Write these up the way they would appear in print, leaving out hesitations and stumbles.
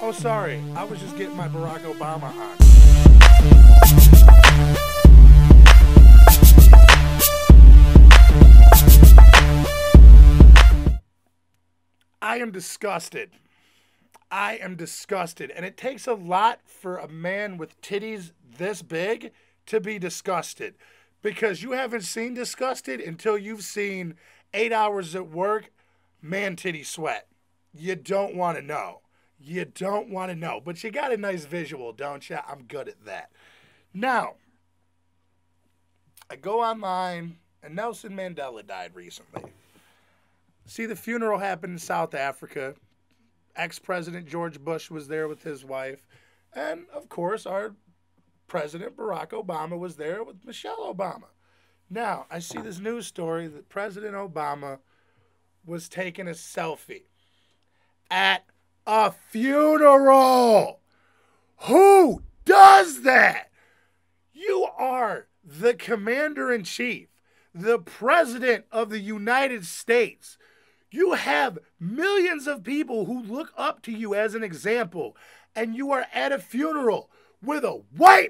Oh, sorry. I was just getting my Barack Obama on. I am disgusted. I am disgusted. And it takes a lot for a man with titties this big to be disgusted. Because you haven't seen disgusted until you've seen 8 hours at work, man titty sweat. You don't want to know. You don't want to know. But you got a nice visual, don't you? I'm good at that. Now, I go online, and Nelson Mandela died recently. See, the funeral happened in South Africa. Ex-President George Bush was there with his wife. And, of course, our President Barack Obama was there with Michelle Obama. Now, I see this news story that President Obama was taking a selfie at a funeral. Who does that? You are the commander-in-chief, the president of the United States. You have millions of people who look up to you as an example, and you are at a funeral with a white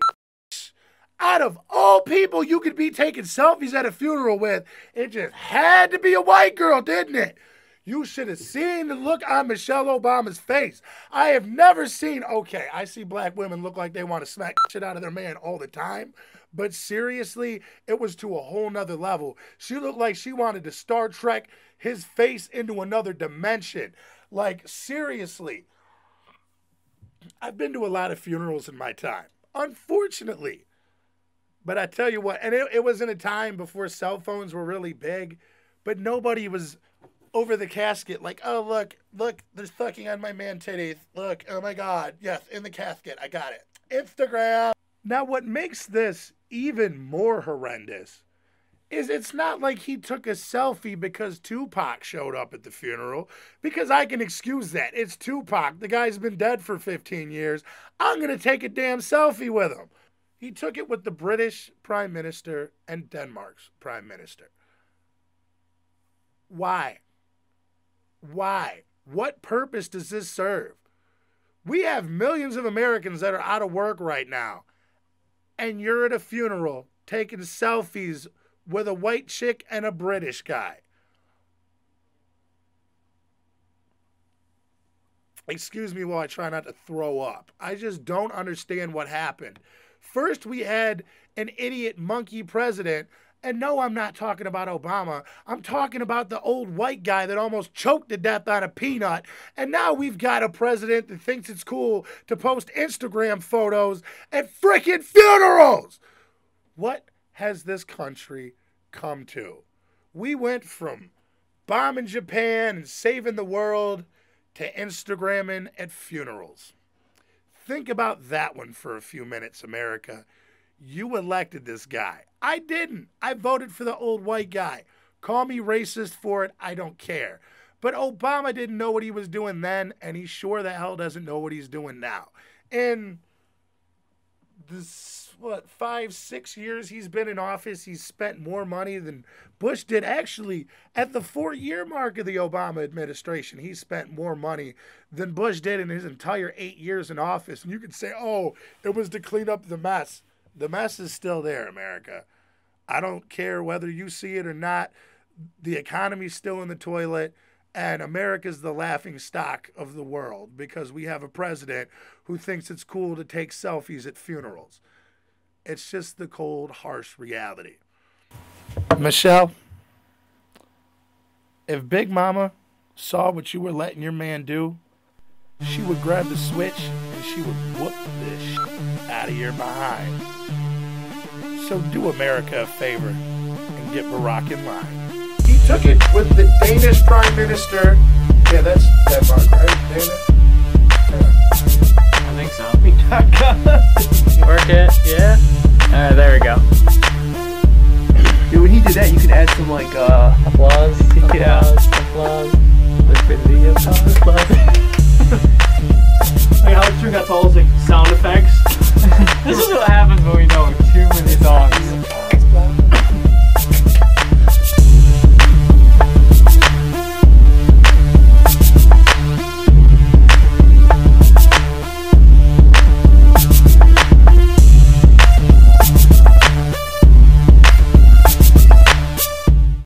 out of all people you could be taking selfies at a funeral with. It just had to be a white girl, didn't it? You should have seen the look on Michelle Obama's face. I have never seen, okay, I see black women look like they want to smack shit out of their man all the time. But seriously, it was to a whole nother level. She looked like she wanted to Star Trek his face into another dimension. Like, seriously. I've been to a lot of funerals in my time, unfortunately. But I tell you what, and it was in a time before cell phones were really big, but nobody was over the casket like, oh, look, there's fucking on my man titties. Look, oh my God, yes, in the casket, I got it. Instagram. Now, what makes this even more horrendous is it's not like he took a selfie because Tupac showed up at the funeral, because I can excuse that. It's Tupac. The guy's been dead for 15 years. I'm going to take a damn selfie with him. He took it with the British Prime Minister and Denmark's Prime Minister. Why? Why? What purpose does this serve? We have millions of Americans that are out of work right now, and you're at a funeral taking selfies with a white chick and a British guy. Excuse me while I try not to throw up. I just don't understand what happened. First, we had an idiot monkey president. And no, I'm not talking about Obama. I'm talking about the old white guy that almost choked to death on a peanut. And now we've got a president that thinks it's cool to post Instagram photos at frickin' funerals. What has this country come to? We went from bombing Japan and saving the world to Instagramming at funerals. Think about that one for a few minutes, America. You elected this guy. I didn't. I voted for the old white guy. Call me racist for it. I don't care. But Obama didn't know what he was doing then, and he sure the hell doesn't know what he's doing now. In this, 5, 6 years he's been in office, he's spent more money than Bush did. Actually, at the 4-year mark of the Obama administration, he spent more money than Bush did in his entire 8 years in office. And you could say, oh, it was to clean up the mess. The mess is still there, America. I don't care whether you see it or not. The economy's still in the toilet, and America's the laughing stock of the world because we have a president who thinks it's cool to take selfies at funerals. It's just the cold, harsh reality. Michelle, if Big Mama saw what you were letting your man do, she would grab the switch and she would whoop this shit out of your behind. So do America a favor and get Barack in line. He took it with the Danish Prime Minister. Yeah, that's Denmark, right? Danish? Yeah. I think so. Work it, yeah. Alright, there we go. Dude, when he did that, you could add some, like, applause. Yeah.